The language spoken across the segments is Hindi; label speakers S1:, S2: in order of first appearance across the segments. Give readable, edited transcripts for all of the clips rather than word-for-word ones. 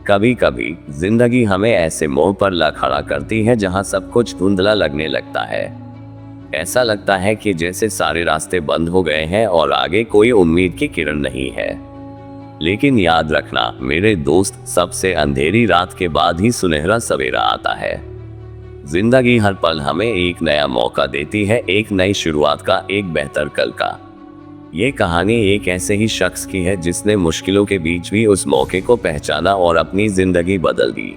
S1: कभी कभी जिंदगी हमें ऐसे मोड़ पर ला खड़ा करती है जहां सब कुछ धुंधला लगने लगता है। ऐसा लगता है कि जैसे सारे रास्ते बंद हो गए हैं और आगे कोई उम्मीद की किरण नहीं है। लेकिन याद रखना मेरे दोस्त, सबसे अंधेरी रात के बाद ही सुनहरा सवेरा आता है। जिंदगी हर पल हमें एक नया मौका देती है, एक नई शुरुआत का, एक बेहतर कल का। ये कहानी एक ऐसे ही शख्स की है जिसने मुश्किलों के बीच भी उस मौके को पहचाना और अपनी जिंदगी बदल दी।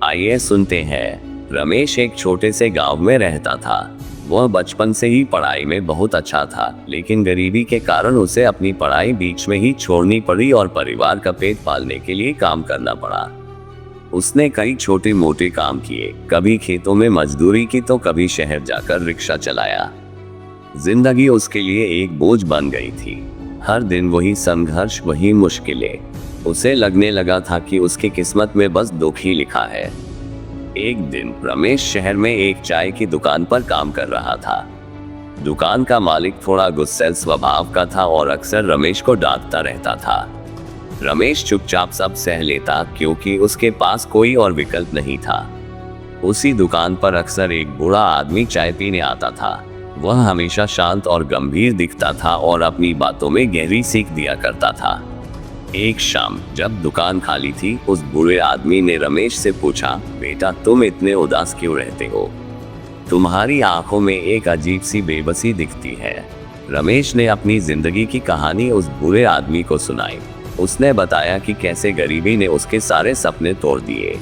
S1: आइए सुनते हैं। रमेश एक छोटे से गांव में रहता था। वह बचपन से ही पढ़ाई में बहुत अच्छा था, लेकिन गरीबी के कारण उसे अपनी पढ़ाई बीच में ही छोड़नी पड़ी और परिवार का पेट पालने के लिए काम करना पड़ा। उसने कई छोटे मोटे काम किए, कभी खेतों में मजदूरी की तो कभी शहर जाकर रिक्शा चलाया। जिंदगी उसके लिए एक बोझ बन गई थी। हर दिन वही संघर्ष, वही मुश्किलें। उसे लगने लगा था कि उसकी किस्मत में बस दुख ही लिखा है। एक दिन रमेश शहर में एक चाय की दुकान पर काम कर रहा था। दुकान का मालिक थोड़ा गुस्सैल स्वभाव का था और अक्सर रमेश को डांटता रहता था। रमेश चुपचाप सब सह लेता, क्योंकि उसके पास कोई और विकल्प नहीं था। उसी दुकान पर अक्सर एक बूढ़ा आदमी चाय पीने आता था। वह हमेशा शांत और गंभीर दिखता था और अपनी बातों में गहरी सीख दिया करता था। एक शाम जब दुकान खाली थी, उस बूढ़े आदमी ने रमेश से पूछा, बेटा तुम इतने उदास क्यों रहते हो? तुम्हारी आंखों में एक अजीब सी बेबसी दिखती है। रमेश ने अपनी जिंदगी की कहानी उस बूढ़े आदमी को सुनाई। उसने बताया कि कैसे गरीबी ने उसके सारे सपने तोड़ दिए।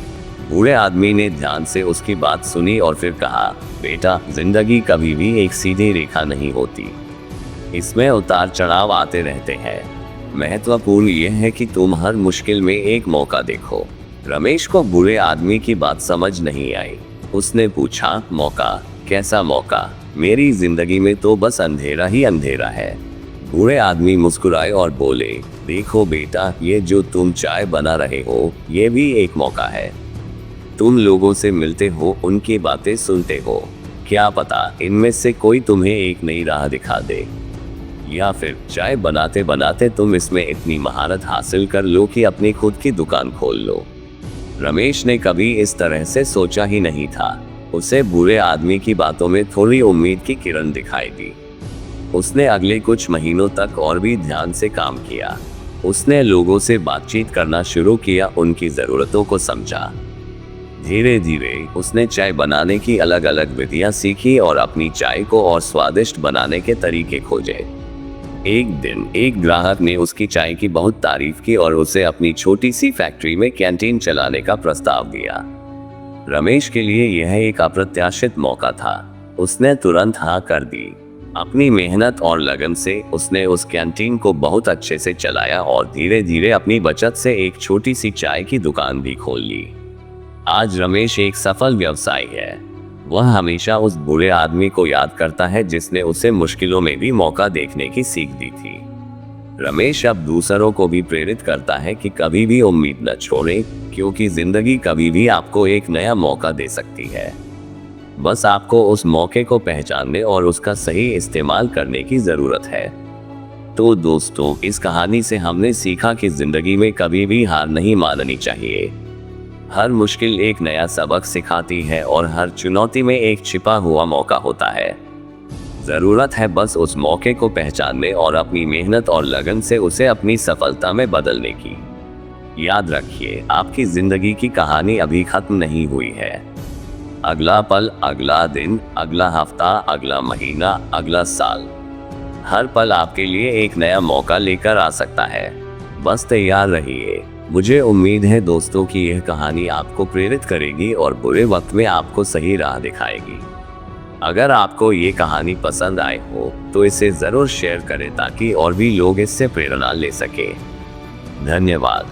S1: बूढ़े आदमी ने ध्यान से उसकी बात सुनी और फिर कहा, बेटा जिंदगी कभी भी एक सीधी रेखा नहीं होती, इसमें उतार चढ़ाव आते रहते हैं। महत्वपूर्ण यह है कि तुम हर मुश्किल में एक मौका देखो। रमेश को बूढ़े आदमी की बात समझ नहीं आई। उसने पूछा, मौका? कैसा मौका? मेरी जिंदगी में तो बस अंधेरा ही अंधेरा है। बूढ़े आदमी मुस्कुराए और बोले, देखो बेटा, ये जो तुम चाय बना रहे हो, ये भी एक मौका है। तुम लोगों से मिलते हो, उनकी बातें सुनते हो, क्या पता इनमें से कोई तुम्हें एक नई राह दिखा दे, या फिर चाय बनाते बनाते तुम इसमें इतनी महारत हासिल कर लो कि अपनी खुद की दुकान खोल लो। रमेश ने कभी इस तरह से सोचा ही नहीं था। उसे बूढ़े आदमी की बातों में थोड़ी उम्मीद की किरण दिखाई दी। उसने अगले कुछ महीनों तक और भी ध्यान से काम किया। उसने लोगों से बातचीत करना शुरू किया, उनकी ज़रूरतों को समझा। धीरे धीरे उसने चाय बनाने की अलग अलग विधियां सीखी और अपनी चाय को और स्वादिष्ट बनाने के तरीके खोजे। एक दिन एक ग्राहक ने उसकी चाय की बहुत तारीफ की और उसे अपनी छोटी सी फैक्ट्री में कैंटीन चलाने का प्रस्ताव दिया। रमेश के लिए यह एक अप्रत्याशित मौका था। उसने तुरंत हाँ कर दी। अपनी मेहनत और लगन से उसने उस कैंटीन को बहुत अच्छे से चलाया और धीरे धीरे अपनी बचत से एक छोटी सी चाय की दुकान भी खोल ली। आज रमेश एक सफल व्यवसायी है। वह हमेशा उस बूढ़े आदमी को याद करता है जिसने उसे मुश्किलों में भी मौका देखने की सीख दी थी। रमेश अब दूसरों को भी प्रेरित करता है कि कभी भी उम्मीद न छोड़ें, क्योंकि जिंदगी कभी भी आपको एक नया मौका दे सकती है। बस आपको उस मौके को पहचानने और उसका सही इस्तेमाल करने की जरूरत है। तो दोस्तों, इस कहानी से हमने सीखा कि जिंदगी में कभी भी हार नहीं माननी चाहिए। हर मुश्किल एक नया सबक सिखाती है और हर चुनौती में एक छिपा हुआ मौका होता है। जरूरत है बस उस मौके को पहचानने और अपनी मेहनत और लगन से उसे अपनी सफलता में बदलने की। याद रखिए, आपकी जिंदगी की कहानी अभी खत्म नहीं हुई है। अगला पल, अगला दिन, अगला हफ्ता, अगला महीना, अगला साल, हर पल आपके लिए एक नया मौका लेकर आ सकता है। बस तैयार रहिए। मुझे उम्मीद है दोस्तों कि यह कहानी आपको प्रेरित करेगी और बुरे वक्त में आपको सही राह दिखाएगी। अगर आपको ये कहानी पसंद आए हो तो इसे जरूर शेयर करें ताकि और भी लोग इससे प्रेरणा ले सके। धन्यवाद।